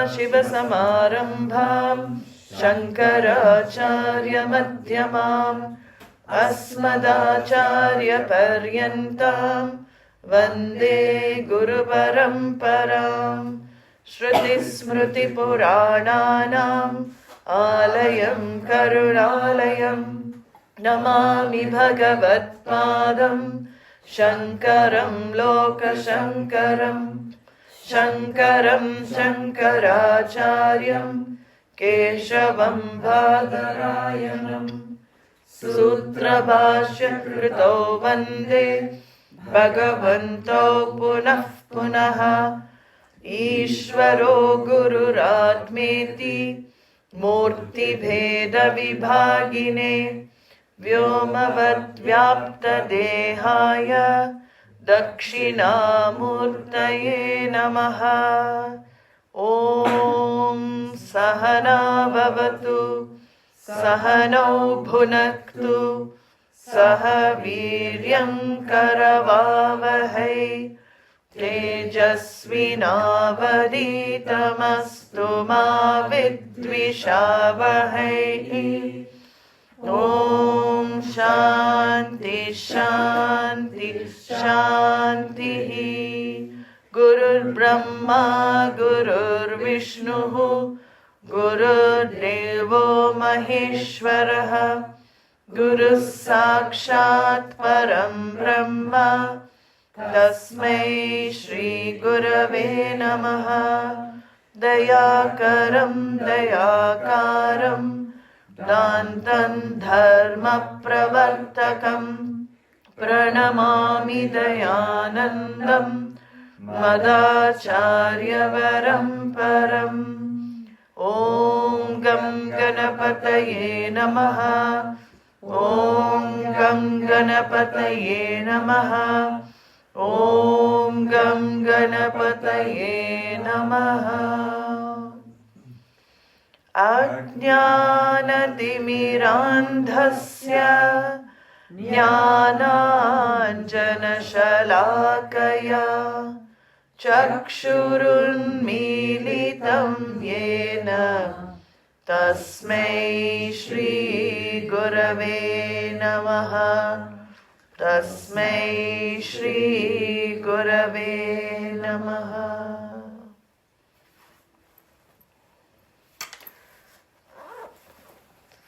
Sadaşivasamarambham Shankaracharyamध्यamam Asmadacharyapāryantam Vande Guru Paramparam Shruti Smriti Purananam Alayam Karunalayam Namami Bhagavatpadam Shankaram Lokashankaram Shankaram Shankaracharyam Keshavam Bhadarayanam Sutra Bhashya Krito Vande Bhagavanto Punah Punaha Ishvaro Gururatmeti Murti Bheda Vibhagine Vyomavat Vyapta Dehaya Dakshina Murtaye Namaha Om Sahana Bhavatu Sahano Bhunaktu Saha Viryam Karavavahai Tejasvinavaditamastu ma vidvishavahai Om Shanti Shanti Shanti Gurur Brahma Gurur Vishnu Gurur Devo Maheshwaraha Guru Sakshat Param Brahma Tasmai Shri Gurave Namaha Dayakaram Dayakaram Dantan Dharma Pravartakam Pranamami Dayanandam Madacharya Paramparam Om Gam Ganapataye Namaha Om Gam Ganapataye Namaha Om Gam Ganapataye Namaha Ajnanatimirandhasya Jnananjanashalakaya Chakshurunmilitam Yena Tasmai Shri Gurave Namaha Tasmai Shri Gurave Namaha.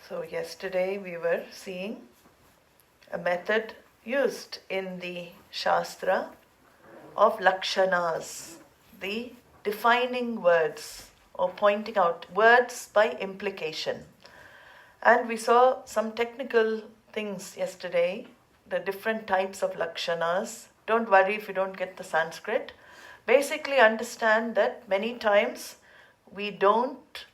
So yesterday we were seeing a method used in the Shastra of lakshanas, the defining words or pointing out words by implication. And we saw some technical things yesterday, the different types of lakshanas. Don't worry if you don't get the Sanskrit. Basically understand that many times we don't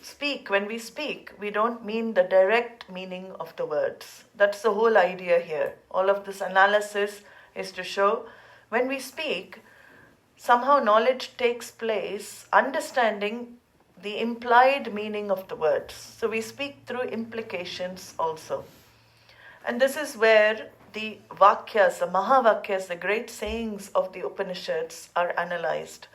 speak. When we speak, we don't mean the direct meaning of the words. That's the whole idea here. All of this analysis is to show when we speak, somehow knowledge takes place, understanding the implied meaning of the words. So we speak through implications also. And this is where the Vakyas, the Mahavakyas, the great sayings of the Upanishads are analyzed.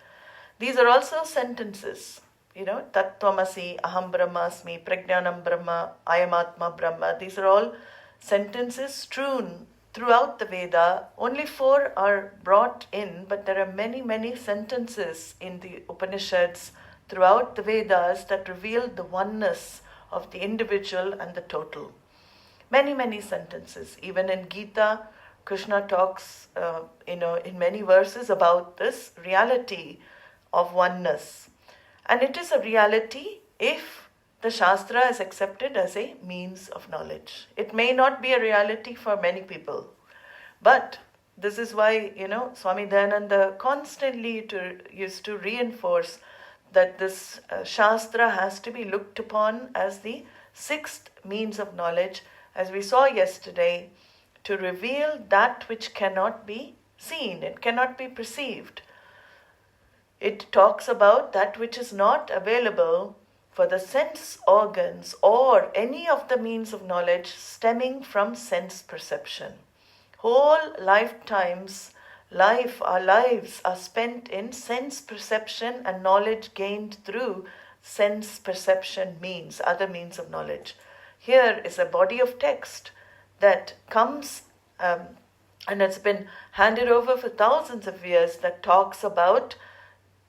These are also sentences. Tattva-viveka, Aham Brahmasmi, Prajnanam Brahma, Ayam Atma Brahma. These are all sentences strewn throughout the Veda. Only 4 are brought in, but there are many, many sentences in the Upanishads throughout the Vedas that reveal the oneness of the individual and the total. Many, many sentences. Even in Gita, Krishna talks, in many verses about this reality of oneness. And it is a reality if the Shastra is accepted as a means of knowledge. It may not be a reality for many people. But this is why, Swami Dayananda constantly used to reinforce that this Shastra has to be looked upon as the 6th means of knowledge, as we saw yesterday, to reveal that which cannot be seen, it cannot be perceived. It talks about that which is not available for the sense organs or any of the means of knowledge stemming from sense perception. Whole lifetimes our lives are spent in sense perception and knowledge gained through sense perception means, other means of knowledge. Here is a body of text that comes and it's been handed over for thousands of years that talks about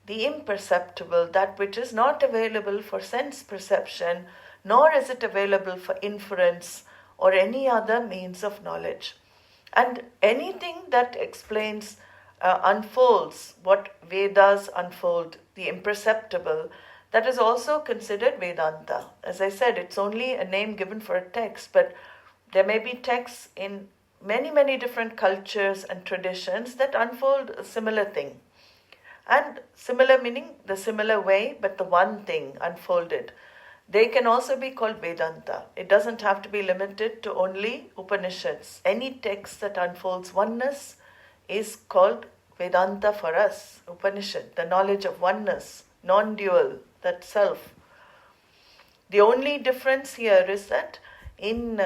the imperceptible, that which is not available for sense perception, nor is it available for inference or any other means of knowledge. And anything that explains, unfolds what Vedas unfold, the imperceptible, that is also considered Vedānta. As I said, it's only a name given for a text, but there may be texts in many, many different cultures and traditions that unfold a similar thing. And similar meaning the similar way, but the one thing unfolded. They can also be called Vedānta. It doesn't have to be limited to only Upanishads. Any text that unfolds oneness is called Vedānta for us, Upanishad, the knowledge of oneness, non-dual, that self. The only difference here is that in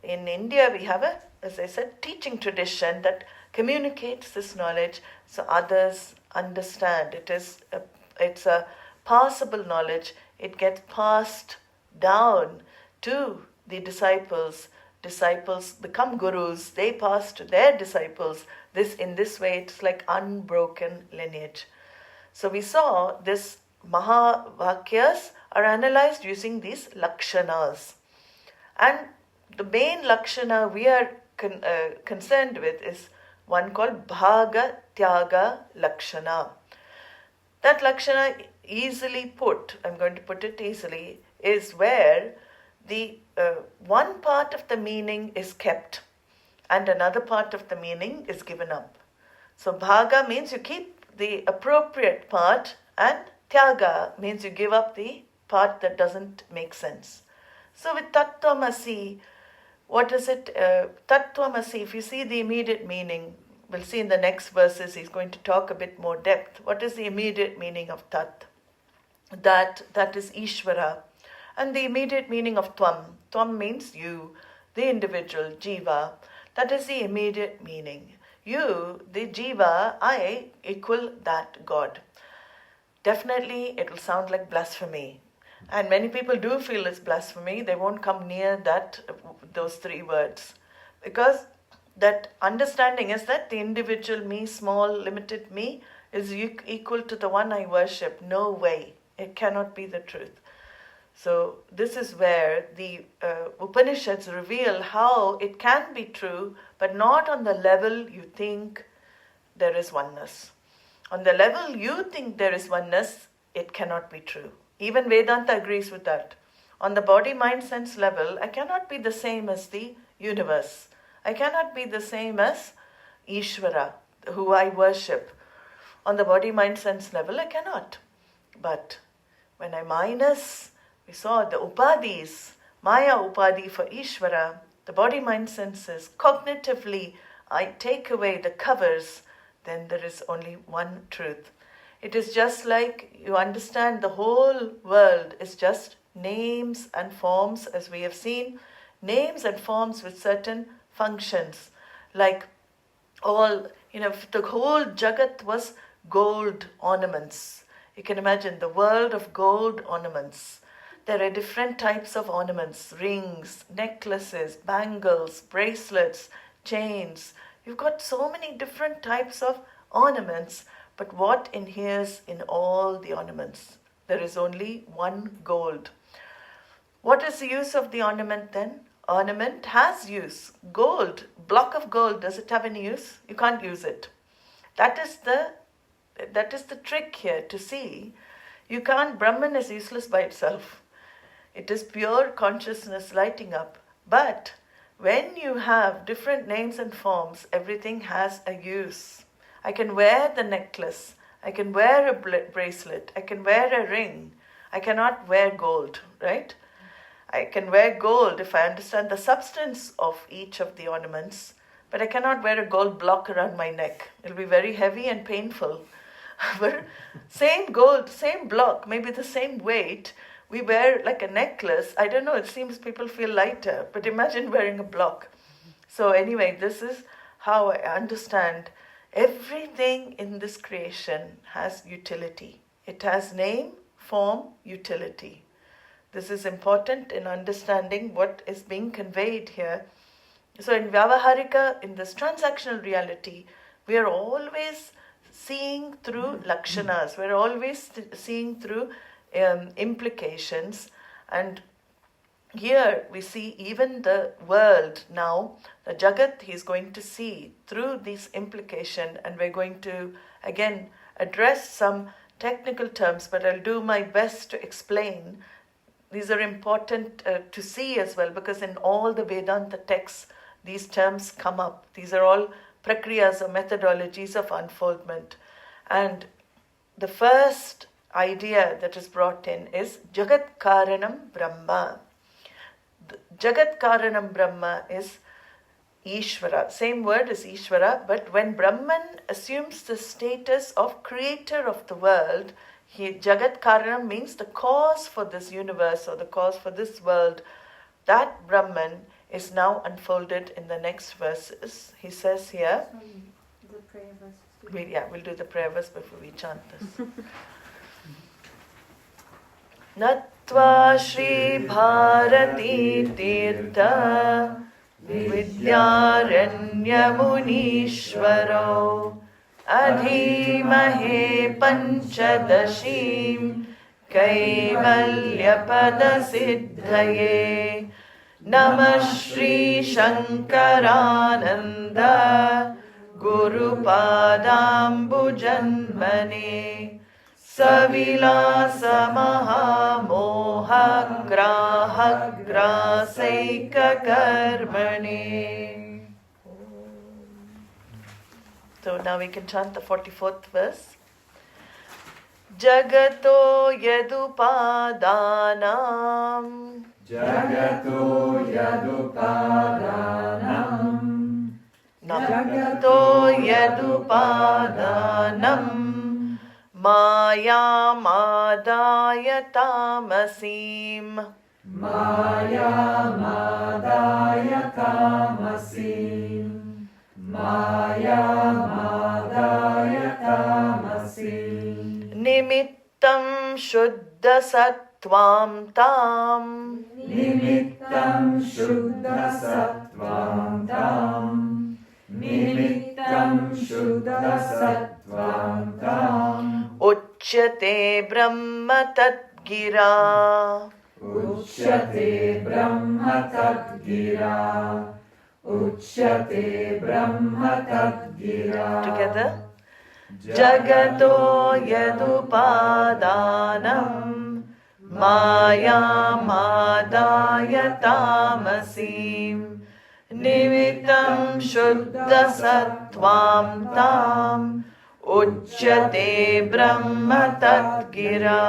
India we have a, as I said, teaching tradition that communicates this knowledge so others understand. It's a passable knowledge. It gets passed down to the disciples. Disciples become gurus. They pass to their disciples. In this way, it's like unbroken lineage. So we saw this Mahavakyas are analyzed using these lakshanas. And the main lakshana we are concerned with is one called Bhaga Tyaga Lakshana. That lakshana, easily put, I'm going to put it easily, is where the one part of the meaning is kept and another part of the meaning is given up. So Bhaga means you keep the appropriate part, and Tyaga means you give up the part that doesn't make sense. So with Tattva-viveka, what is it? Tattva-viveka, if you see the immediate meaning, we'll see in the next verses, he's going to talk a bit more depth. What is the immediate meaning of Tat? That is Ishvara. And the immediate meaning of Tvam. Tvam means you, the individual, Jiva. That is the immediate meaning. You, the Jiva, I equal that God. Definitely it will sound like blasphemy. And many people do feel it's blasphemy. They won't come near those three words. Because that understanding is that the individual me, small, limited me, is equal to the one I worship. No way. It cannot be the truth. So this is where the Upanishads reveal how it can be true, but not on the level you think there is oneness. On the level you think there is oneness, it cannot be true. Even Vedanta agrees with that. On the body, mind, sense level, I cannot be the same as the universe. I cannot be the same as Ishvara, who I worship. On the body, mind, sense level, I cannot. But when I minus, we saw the upadhis, Maya upadhi for Ishvara, the body, mind, senses, cognitively I take away the covers, then there is only one truth. It is just like you understand the whole world is just names and forms, as we have seen, names and forms with certain functions. Like if the whole Jagat was gold ornaments. You can imagine the world of gold ornaments. There are different types of ornaments, rings, necklaces, bangles, bracelets, chains. You've got so many different types of ornaments, but what inheres in all the ornaments? There is only one gold. What is the use of the ornament then? Ornament has use. Gold, block of gold, does it have any use? You can't use it. That is the trick here to see. You can't, Brahman is useless by itself. It is pure consciousness lighting up. But when you have different names and forms, everything has a use. I can wear the necklace. I can wear a bracelet. I can wear a ring. I cannot wear gold, right? I can wear gold if I understand the substance of each of the ornaments, but I cannot wear a gold block around my neck. It'll be very heavy and painful. But same gold, same block, maybe the same weight, we wear like a necklace. I don't know, it seems people feel lighter, but imagine wearing a block. So anyway, this is how I understand everything in this creation has utility. It has name, form, utility. This is important in understanding what is being conveyed here. So in Vyavaharika, in this transactional reality, we are always seeing through lakshanas, we're always seeing through implications. And here we see even the world now, the Jagat, he's going to see through this implication, and we're going to again address some technical terms, but I'll do my best to explain. These are important to see as well, because in all the Vedanta texts, these terms come up. These are all prakriyas or methodologies of unfoldment. And the first idea that is brought in is Jagat Karanam Brahma. Jagat Karanam Brahma is Ishvara. Same word as Ishvara, but when Brahman assumes the status of creator of the world, Jagat Karanam means the cause for this universe or the cause for this world. That Brahman is now unfolded in the next verses. He says here, the prayer verses. We'll do the prayer verse before we chant this. Natva Shri Bharati Tirtha Vidyaranya Munishwaro Adhimahe Pañcadaśīm Kaivalyapada Siddhaye Namah Shri Shankarananda Guru Padambujanmane Savilasa Mahamoha Graha Grasaika Karmane. So now we can chant the 44th verse. Jagato yadupadanam Jagato yadupadanam Jagato yadupadanam Maya madaya tamasim Maya madaya tamasim Maya madaya tamasim Nimittam shuddha sattvam tam Nimittam shuddha sattvam tam Nimittam shuddha sattvam tam Uchyate brahma tadgira Uchyate brahma tadgira Uchyate brahma tadgira. Together. Jagato yadupadanam Maya madaya tamasim Nimittam shuddha sattvam tam Uchyate brahma tadgira.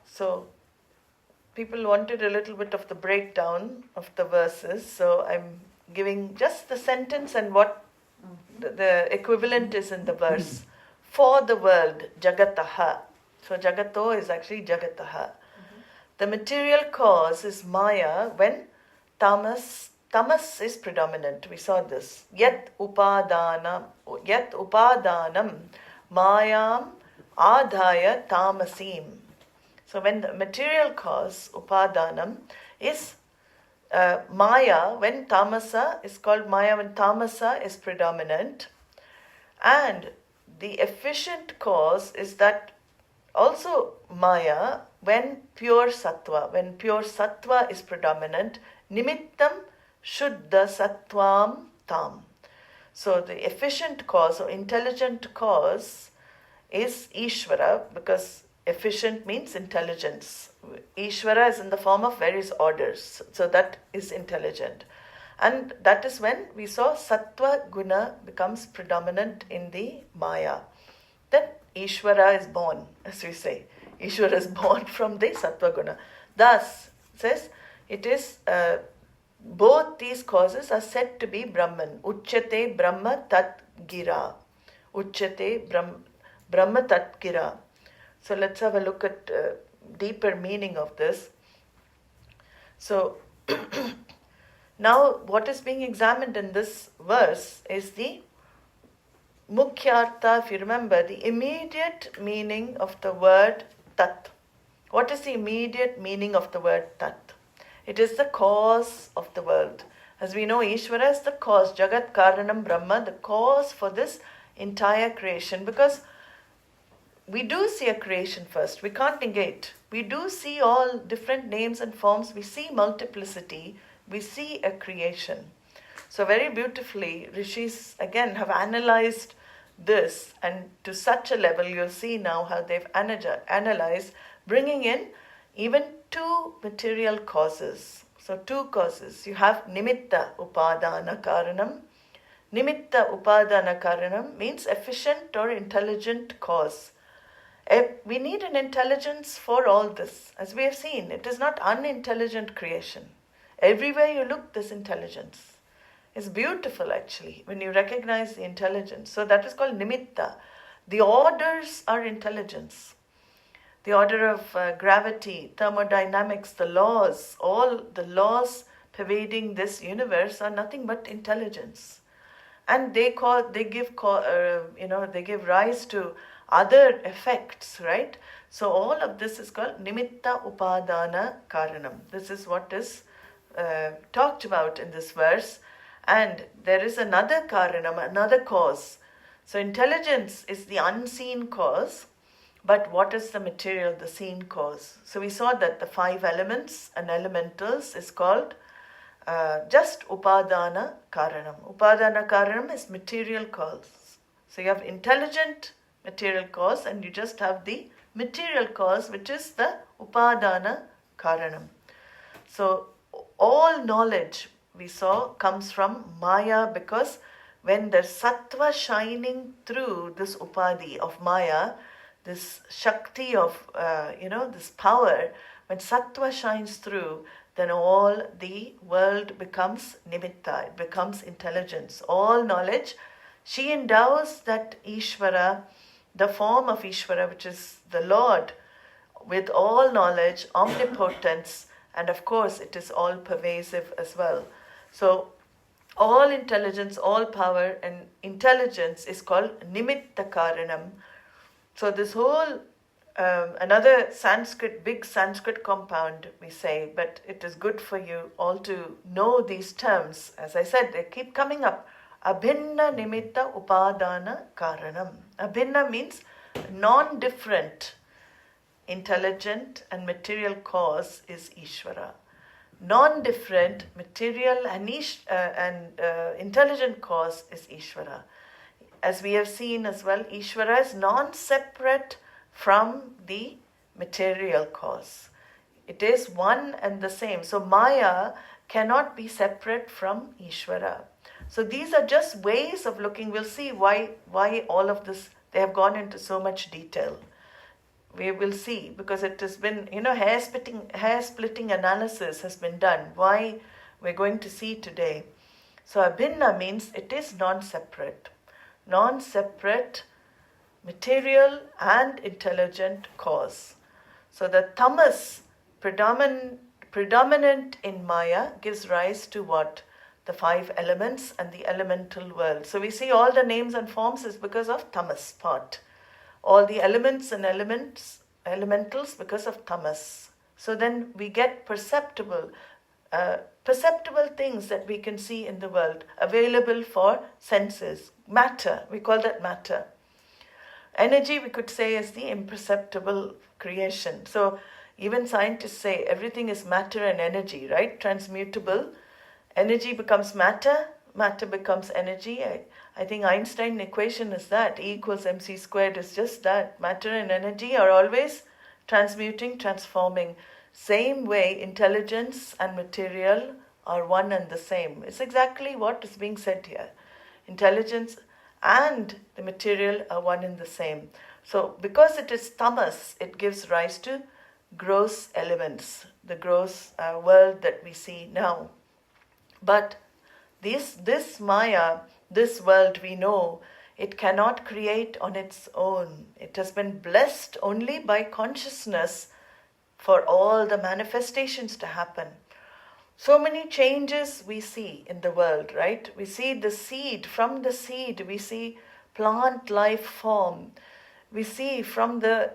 So, people wanted a little bit of the breakdown of the verses, so I'm giving just the sentence and what the equivalent is in the verse. For the world, Jagataha. So Jagato is actually Jagataha. The material cause is Maya when tamas is predominant. We saw this. Yat upadanam mayam adhaya tamasim. So when the material cause, upadanam, is Maya, when tamasa is called Maya, when tamasa is predominant, and the efficient cause is that also Maya when pure sattva is predominant, nimittam shuddha sattvam tam. So the efficient cause or intelligent cause is Ishvara, because efficient means intelligence. Ishvara is in the form of various orders. So that is intelligent. And that is when we saw Sattva Guna becomes predominant in the Maya. Then Ishvara is born, as we say. Ishvara is born from the Sattva Guna. Thus, says, it is, both these causes are said to be Brahman. Uchyate Brahma Tat Gira. Uchyate Brahma Tat Gira. So let's have a look at deeper meaning of this. So Now, what is being examined in this verse is the Mukhyartha, if you remember, the immediate meaning of the word Tat. What is the immediate meaning of the word Tat? It is the cause of the world. As we know, Ishvara is the cause, Jagat Karanam Brahma, the cause for this entire creation. Because we do see a creation first, we can't negate. We do see all different names and forms, we see multiplicity, we see a creation. So very beautifully, Rishis again have analyzed this, and to such a level you'll see now how they've analyzed, bringing in even two material causes. So two causes. You have nimitta upadana karanam. Nimitta upadana karanam means efficient or intelligent cause. We need an intelligence for all this. As we have seen, it is not unintelligent creation. Everywhere you look, there's intelligence. It's beautiful actually when you recognize the intelligence. So that is called nimitta. The orders are intelligence. The order of gravity, thermodynamics, the laws, all the laws pervading this universe are nothing but intelligence. And they give rise to other effects, right? So all of this is called nimitta upadana karanam. This is what is talked about in this verse. And there is another karanam, another cause. So intelligence is the unseen cause, but what is the material, the seen cause? So we saw that the 5 elements and elementals is called just upadana karanam. Upadana karanam is material cause. So you have intelligent material cause and you just have the material cause, which is the upadana karanam. So all knowledge we saw comes from Maya, because when there's sattva shining through this upadhi of Maya, this shakti of, this power, when sattva shines through, then all the world becomes nimitta, it becomes intelligence. All knowledge, she endows that Ishvara, the form of Ishvara, which is the Lord, with all knowledge, omnipotence, and of course it is all pervasive as well. So all intelligence, all power and intelligence is called nimitta karanam. So this whole, another big Sanskrit compound we say, but it is good for you all to know these terms. As I said, they keep coming up. Abhinna nimitta upadana karanam. Abhinna means non-different. Intelligent and material cause is Ishvara. Non-different material and intelligent cause is Ishvara. As we have seen as well, Ishvara is non-separate from the material cause. It is one and the same. So Maya cannot be separate from Ishvara. So these are just ways of looking. We'll see why all of this, they have gone into so much detail. We will see, because it has been, hair-splitting analysis has been done. Why we're going to see today. So abhinna means it is non-separate. Non-separate material and intelligent cause. So the tamas, predominant in Maya, gives rise to what? The 5 elements and the elemental world. So we see all the names and forms is because of tamas part. All the elements and elementals because of tamas. So then we get perceptible things that we can see in the world, available for senses. Matter, we call that matter. Energy, we could say, is the imperceptible creation. So even scientists say everything is matter and energy, right? Transmutable. Energy becomes matter, matter becomes energy. I think Einstein's equation is that. E equals mc squared is just that. Matter and energy are always transmuting, transforming. Same way, intelligence and material are one and the same. It's exactly what is being said here. Intelligence and the material are one and the same. So because it is tamas, it gives rise to gross elements, the gross world that we see now. But this Maya, this world we know, it cannot create on its own. It has been blessed only by consciousness for all the manifestations to happen. So many changes we see in the world, right? We see the seed, from the seed we see plant life form. We see from the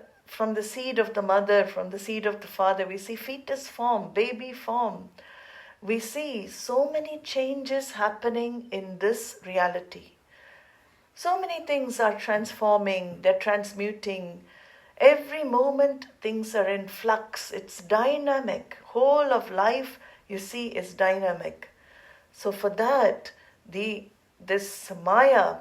seed of the mother, from the seed of the father, we see fetus form, baby form. We see so many changes happening in this reality. So many things are transforming, they're transmuting. Every moment things are in flux, it's dynamic. Whole of life, you see, is dynamic. So for that, this Maya,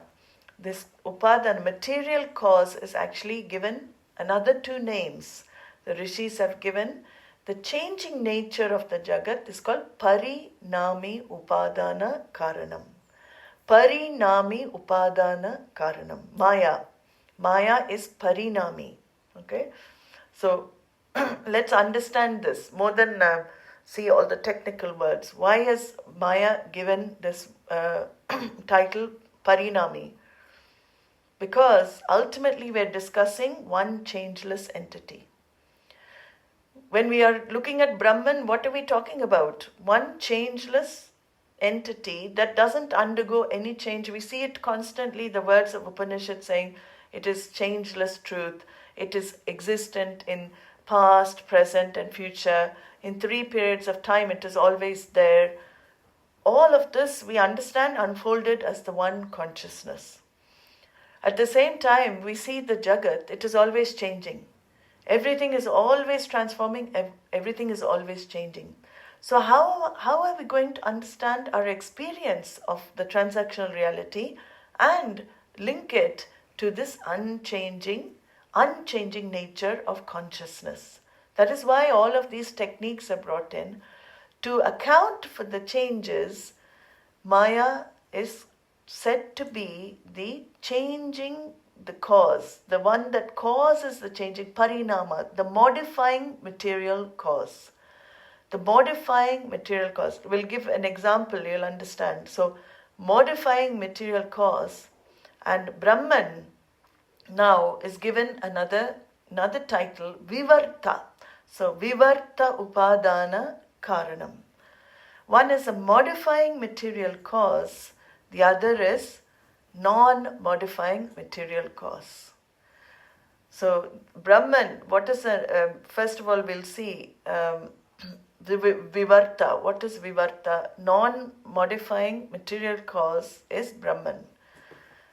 this Upadana, material cause, is actually given another two names. The rishis have given the changing nature of the Jagat is called Parinami Upadana Karanam. Parinami Upadana Karanam. Maya. Maya is Parinami. Okay? So let's understand this more than see all the technical words. Why has Maya given this title Parinami? Because ultimately we are discussing one changeless entity. When we are looking at Brahman, what are we talking about? One changeless entity that doesn't undergo any change. We see it constantly, the words of Upanishad saying it is changeless truth. It is existent in past, present and future. In 3 periods of time it is always there. All of this we understand unfolded as the one consciousness. At the same time, we see the Jagat, it is always changing. Everything is always transforming, everything is always changing. So how are we going to understand our experience of the transactional reality and link it to this unchanging nature of consciousness? That is why all of these techniques are brought in. To account for the changes, Maya is said to be the changing, the cause, the one that causes the changing, parinama, the modifying material cause. The modifying material cause. We'll give an example, you'll understand. So, modifying material cause, and Brahman now is given another title, Vivarta. So, Vivarta Upadana Karanam. One is a modifying material cause, the other is non-modifying material cause. So, Brahman, what is first of all we'll see the Vivarta. What is Vivarta? Non-modifying material cause is Brahman.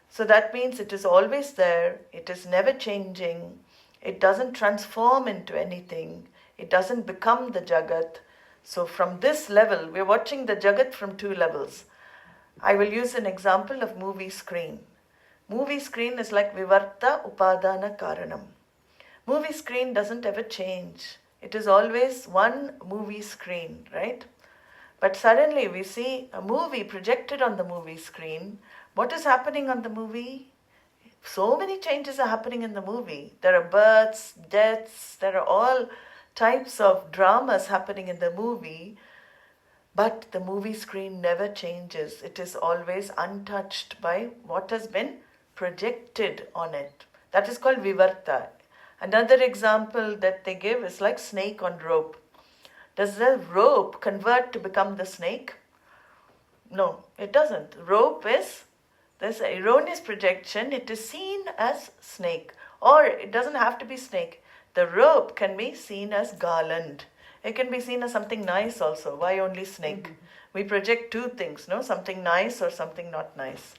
So that means it is always there, it is never changing, it doesn't transform into anything, it doesn't become the Jagat. So from this level, we're watching the Jagat from 2 levels. I will use an example of movie screen. Movie screen is like Vivarta Upadana Karanam. Movie screen doesn't ever change. It is always one movie screen, right? But suddenly we see a movie projected on the movie screen. What is happening on the movie? So many changes are happening in the movie. There are births, deaths, there are all types of dramas happening in the movie. But the movie screen never changes. It is always untouched by what has been projected on it. That is called Vivarta. Another example that they give is like snake on rope. Does the rope convert to become the snake? No, it doesn't. Rope is, there's an erroneous projection. It is seen as snake. Or it doesn't have to be snake. The rope can be seen as garland. It can be seen as something nice also. Why only snake? We project 2 things, no? Something nice or something not nice.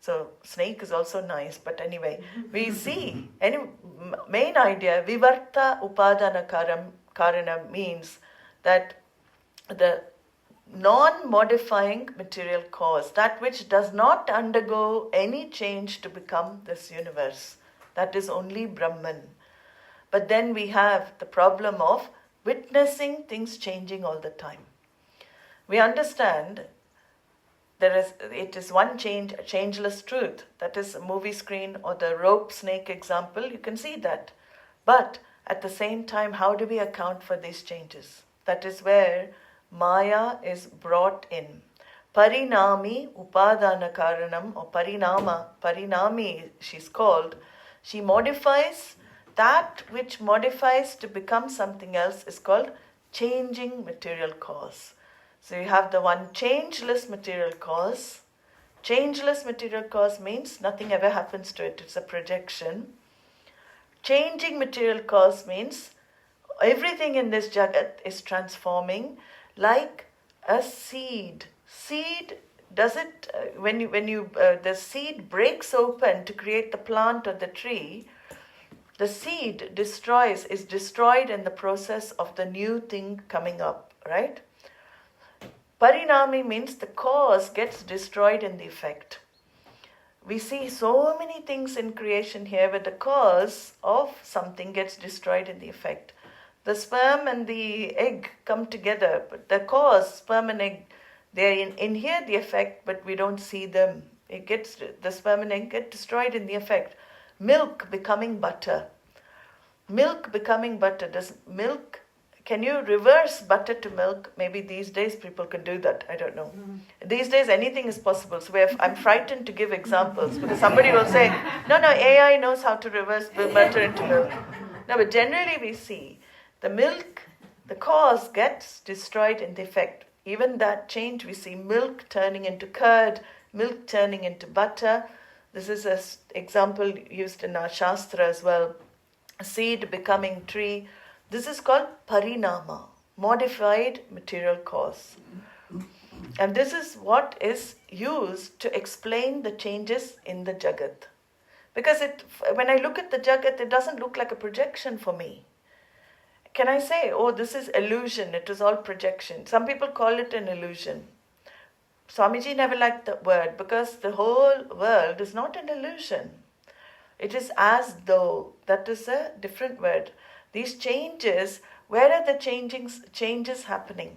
So snake is also nice, but anyway, we see, main idea, Vivarta Upadana Karana means that the non-modifying material cause, that which does not undergo any change to become this universe, that is only Brahman. But then we have the problem of witnessing things changing all the time. We understand it is one changeless truth. That is a movie screen or the rope snake example, you can see that. But at the same time, how do we account for these changes? That is where Maya is brought in. Parinami Upadana Karanam, or Parinami she's called. She modifies. That which modifies to become something else is called changing material cause. So you have the one changeless material cause. Changeless material cause means nothing ever happens to it. It's a projection. Changing material cause means everything in this jagat is transforming like a seed. Seed does it when the seed breaks open to create the plant or the tree. The seed is destroyed in the process of the new thing coming up, right? Parinami means the cause gets destroyed in the effect. We see so many things in creation here where the cause of something gets destroyed in the effect. The sperm and the egg come together, but the cause, sperm and egg, they inhere the effect, but we don't see them. The sperm and egg get destroyed in the effect. Milk becoming butter. Milk becoming butter. Can you reverse butter to milk? Maybe these days people can do that. I don't know. These days anything is possible. So I'm frightened to give examples because somebody will say, no, AI knows how to reverse butter into milk. No, but generally we see the milk, the cause gets destroyed in the effect. Even that change, we see milk turning into curd, milk turning into butter. This is an example used in our Shastra as well. A seed becoming tree. This is called parinama, modified material cause. And this is what is used to explain the changes in the jagat. Because when I look at the jagat, it doesn't look like a projection for me. Can I say, oh, this is illusion, it is all projection? Some people call it an illusion. Swamiji never liked the word because the whole world is not an illusion. It is as though. That is a different word. These changes, where are the changes happening?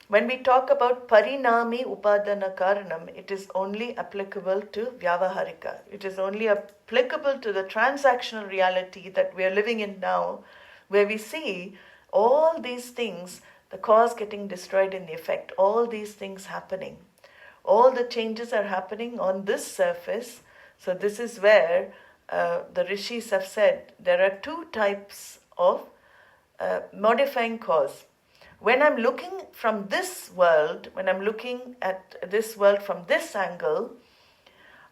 When we talk about parinami upadana karanam, it is only applicable to vyavaharika. It is only applicable to the transactional reality that we are living in now, where we see all these things, the cause getting destroyed in the effect, all these things happening. All the changes are happening on this surface. So this is where the rishis have said there are two types of modifying cause. When I'm looking from this world, when I'm looking at this world from this angle,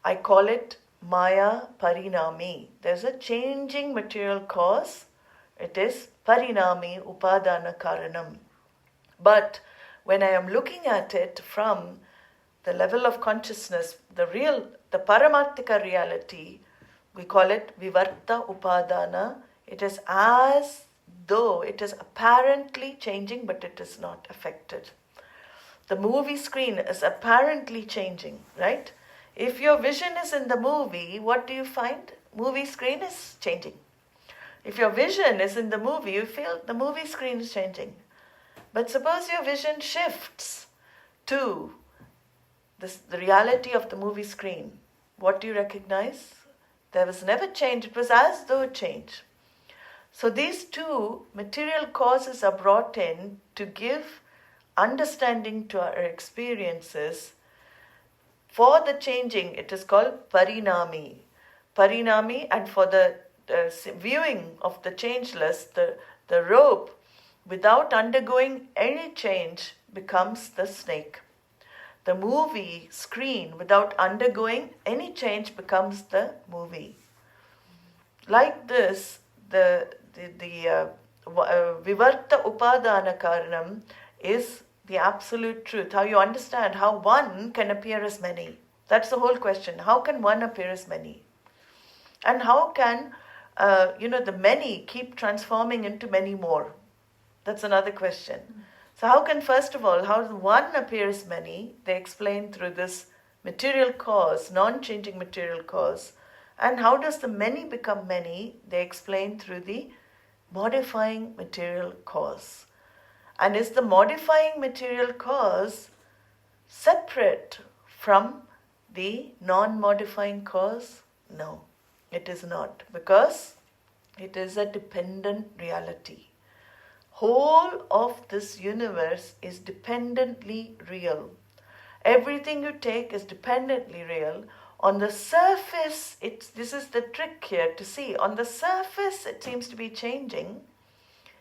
I call it Maya Parinami. There's a changing material cause. It is Parinami Upadana Karanam. But when I am looking at it from the level of consciousness, the Paramarthika reality, we call it Vivarta Upadana. It is as though it is apparently changing, but it is not affected. The movie screen is apparently changing, right? If your vision is in the movie, what do you find? Movie screen is changing. If your vision is in the movie, you feel the movie screen is changing. But suppose your vision shifts to the reality of the movie screen. What do you recognize? There was never change. It was as though it changed. So these two material causes are brought in to give understanding to our experiences. For the changing, it is called parinami. Parinami, and for the viewing of the changeless, the rope, without undergoing any change, becomes the snake. The movie screen, without undergoing any change, becomes the movie. Like this, the Vivarta Upadana Karanam is the absolute truth. How you understand how one can appear as many. That's the whole question. How can one appear as many? And how can the many keep transforming into many more? That's another question. So how can, first of all, how does one appear as many? They explain through this material cause, non-changing material cause. And how does the many become many? They explain through the modifying material cause. And is the modifying material cause separate from the non-modifying cause? No, it is not, because it is a dependent reality. Whole of this universe is dependently real. Everything you take is dependently real. On the surface, this is the trick here to see. On the surface, it seems to be changing.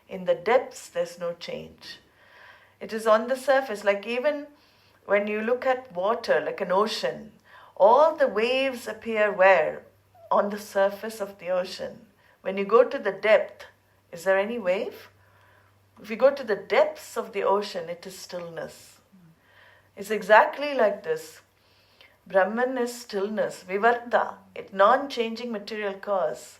In the depths, there's no change. It is on the surface. Like even when you look at water, like an ocean, all the waves appear where? On the surface of the ocean. When you go to the depth, is there any wave? If you go to the depths of the ocean, it is stillness. It's exactly like this. Brahman is stillness, vivarta, it non-changing material cause.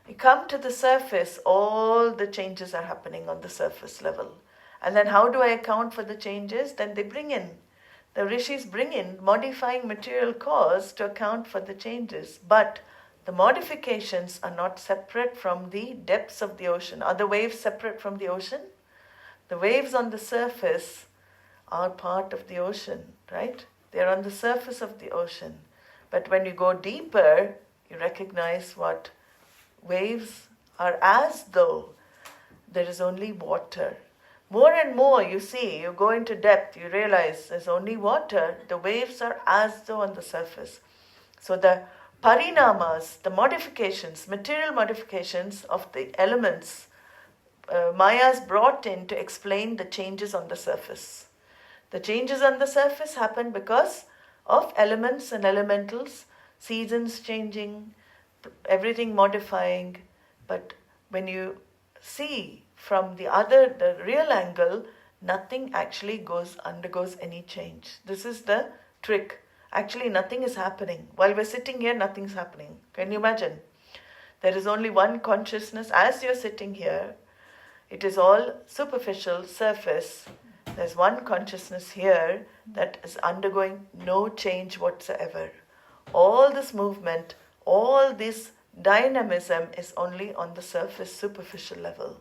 You come to the surface, all the changes are happening on the surface level. And then how do I account for the changes? Then they bring in, the rishis bring in modifying material cause to account for the changes. But the modifications are not separate from the depths of the ocean. Are the waves separate from the ocean? The waves on the surface are part of the ocean, right? They are on the surface of the ocean. But when you go deeper, you recognize what? Waves are as though there is only water. More and more you see, you go into depth, you realize there's only water. The waves are as though on the surface. So the parinamas, the modifications, material modifications of the elements, Maya is brought in to explain the changes on the surface. The changes on the surface happen because of elements and elementals, seasons changing, everything modifying. But when you see from the real angle, nothing actually undergoes any change. This is the trick. Actually, nothing is happening. While we're sitting here, nothing's happening. Can you imagine? There is only one consciousness. As you're sitting here, it is all superficial, surface. There's one consciousness here that is undergoing no change whatsoever. All this movement, all this dynamism is only on the surface, superficial level.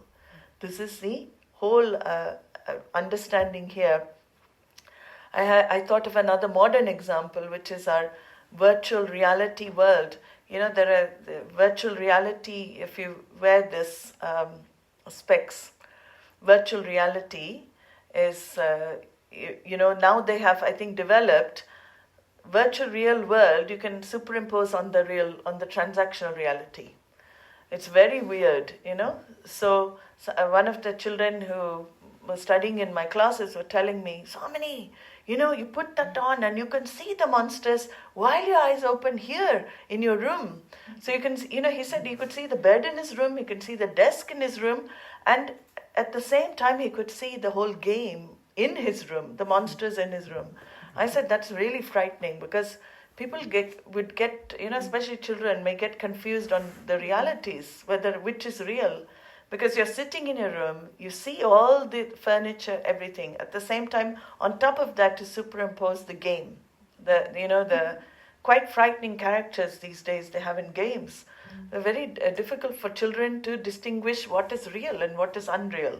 This is the whole understanding here. I thought of another modern example, which is our virtual reality world. You know, there are the virtual reality, if you wear this specs, virtual reality is, now they have, I think, developed virtual real world you can superimpose on the transactional reality. It's very weird, So one of the children who was studying in my classes were telling me, Swamini, you put that on and you can see the monsters while your eyes open here in your room. So you can, he said you could see the bed in his room, you could see the desk in his room, and at the same time he could see the whole game in his room, the monsters in his room. I said that's really frightening because people would get, especially children may get confused on the realities, which is real. Because you're sitting in your room, you see all the furniture, everything. At the same time, on top of that, to superimpose the game. The quite frightening characters these days they have in games. They're very difficult for children to distinguish what is real and what is unreal.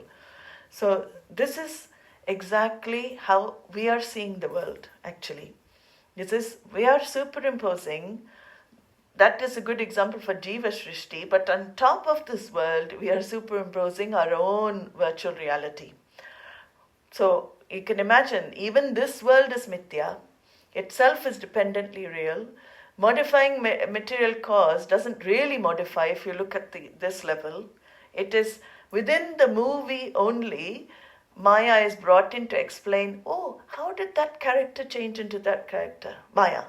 So this is exactly how we are seeing the world, actually. We are superimposing. That is a good example for Jiva Srishti, but on top of this world, we are superimposing our own virtual reality. So you can imagine, even this world is mithya, itself is dependently real. Modifying material cause doesn't really modify if you look at this level. It is within the movie only, Maya is brought in to explain, how did that character change into that character? Maya.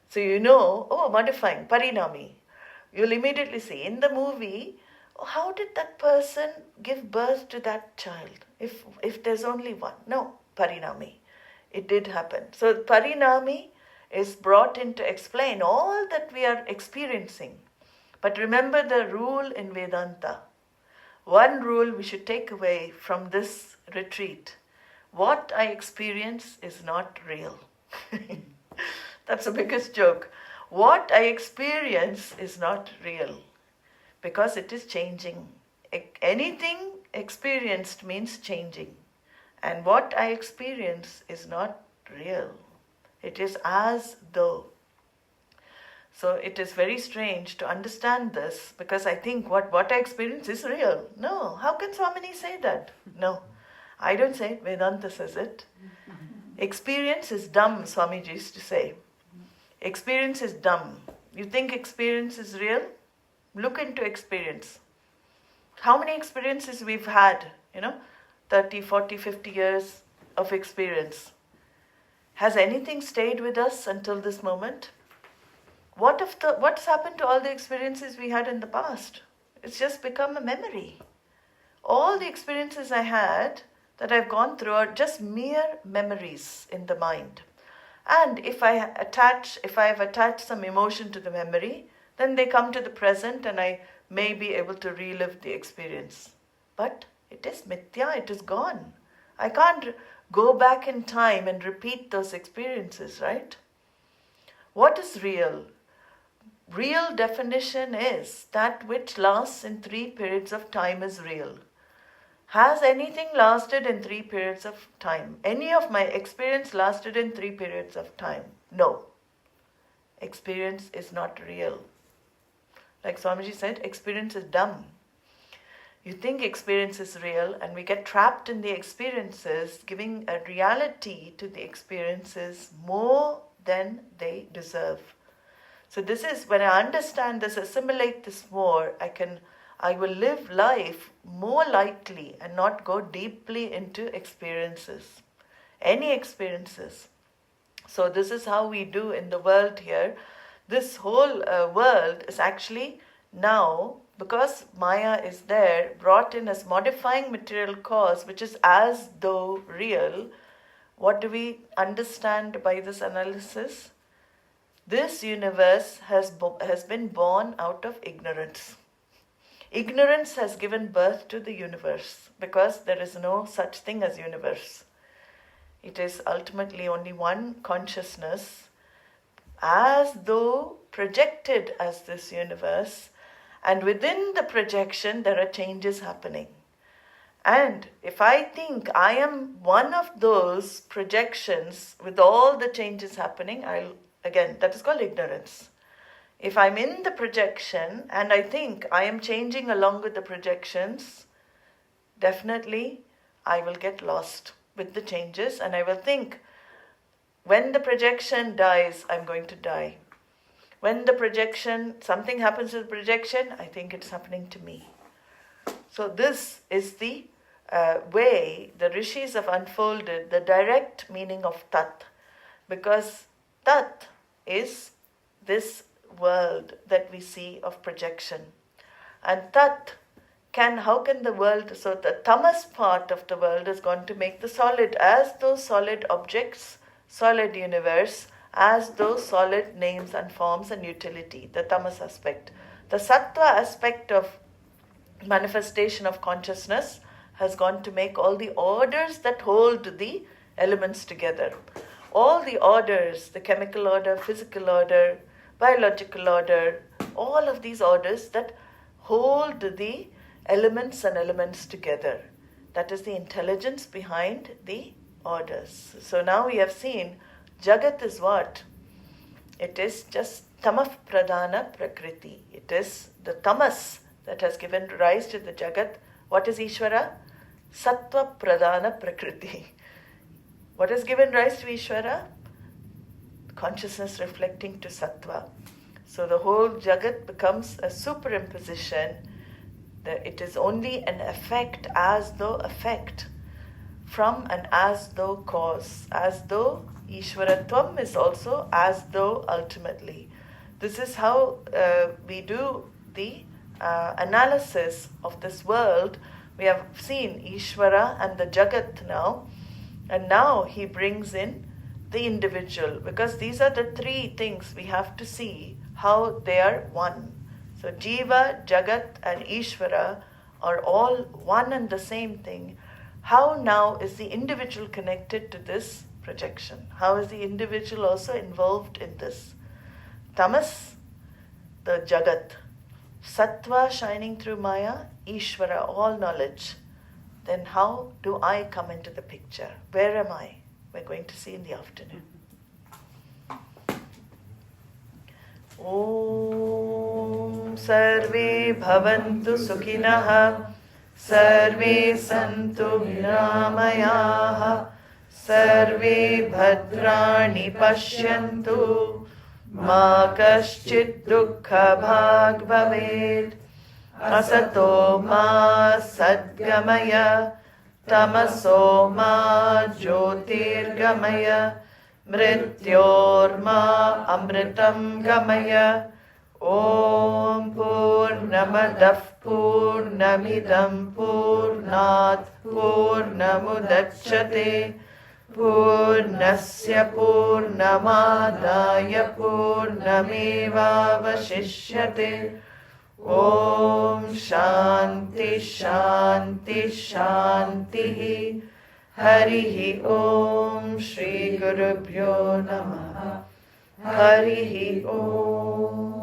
So modifying, parinami. You'll immediately see in the movie, how did that person give birth to that child? If there's only one. No, parinami. It did happen. So parinami is brought in to explain all that we are experiencing. But remember the rule in Vedānta. One rule we should take away from this retreat. What I experience is not real. That's the biggest joke. What I experience is not real because it is changing. Anything experienced means changing. And what I experience is not real. It is as though. So it is very strange to understand this because I think what I experience is real. No, how can Swamini say that? No, I don't say it, Vedānta says it. Experience is dumb, Swamiji used to say. Experience is dumb. You think experience is real? Look into experience. How many experiences we've had, 30, 40, 50 years of experience. Has anything stayed with us until this moment? What's happened to all the experiences we had in the past? It's just become a memory. All the experiences I had that I've gone through are just mere memories in the mind. And if I've attached some emotion to the memory, then they come to the present and I may be able to relive the experience. But it is mithya, it is gone. I can't go back in time and repeat those experiences, right? What is real? Real definition is that which lasts in 3 periods of time is real. Has anything lasted in 3 periods of time? Any of my experience lasted in 3 periods of time? No. Experience is not real. Like Swamiji said, experience is dumb. You think experience is real and we get trapped in the experiences, giving a reality to the experiences more than they deserve. So this is, when I understand this, assimilate this more, I will live life more lightly and not go deeply into experiences. Any experiences. So this is how we do in the world here. This whole world is actually now, because Maya is there, brought in as modifying material cause, which is as though real. What do we understand by this analysis? This universe has been born out of ignorance. Ignorance has given birth to the universe because there is no such thing as universe. It is ultimately only one consciousness, as though projected as this universe, and within the projection there are changes happening. And if I think I am one of those projections with all the changes happening, that is called ignorance. If I'm in the projection and I think I am changing along with the projections, definitely I will get lost with the changes and I will think, when the projection dies, I'm going to die. When the projection, something happens to the projection, I think it's happening to me. So this is the way the rishis have unfolded the direct meaning of Tat. Because Tat is this world that we see of projection. And Tat how can the world, so the tamas part of the world is going to make the solid, as those solid objects, solid universe, as those solid names and forms and utility, the tamas aspect. The sattva aspect of manifestation of consciousness has gone to make all the orders that hold the elements together. All the orders, the chemical order, physical order, biological order, all of these orders that hold the elements and elements together. That is the intelligence behind the orders. So now we have seen Jagat is what? It is just tamah pradhana prakriti. It is the tamas that has given rise to the Jagat. What is Ishvara? Sattva pradhana prakriti. What has given rise to Ishvara? Consciousness reflecting to Sattva. So the whole Jagat becomes a superimposition. It is only an effect as though effect from an as though cause. As though Ishvaratvam is also as though ultimately. This is how we do the analysis of this world. We have seen Ishvara and the Jagat now. And now he brings in the individual, because these are the 3 things we have to see how they are one. So Jiva, Jagat and Ishvara are all one and the same thing. How now is the individual connected to this projection? How is the individual also involved in this? Tamas, the Jagat. Sattva shining through Maya, Ishvara, all knowledge. Then how do I come into the picture? Where am I? We're going to see in the afternoon. Om Sarve Bhavantu Sukhinah Sarve Santu Niramayaha Sarve Bhadrani Pashyantu Ma Kaschid Dukkha Bhag Bhaved Asato Ma Sadgamaya Tamaso ma jyotirgamaya mrityorma amritam gamaya. Om Purnamadav Purnamidam Purnat Purnamudachyate Purnasya Purnamadaya Purnamevavashishyate. Om Shanti Shanti Shanti. Harihi Om Shri Gurubhyo Namaha. Harihi Om.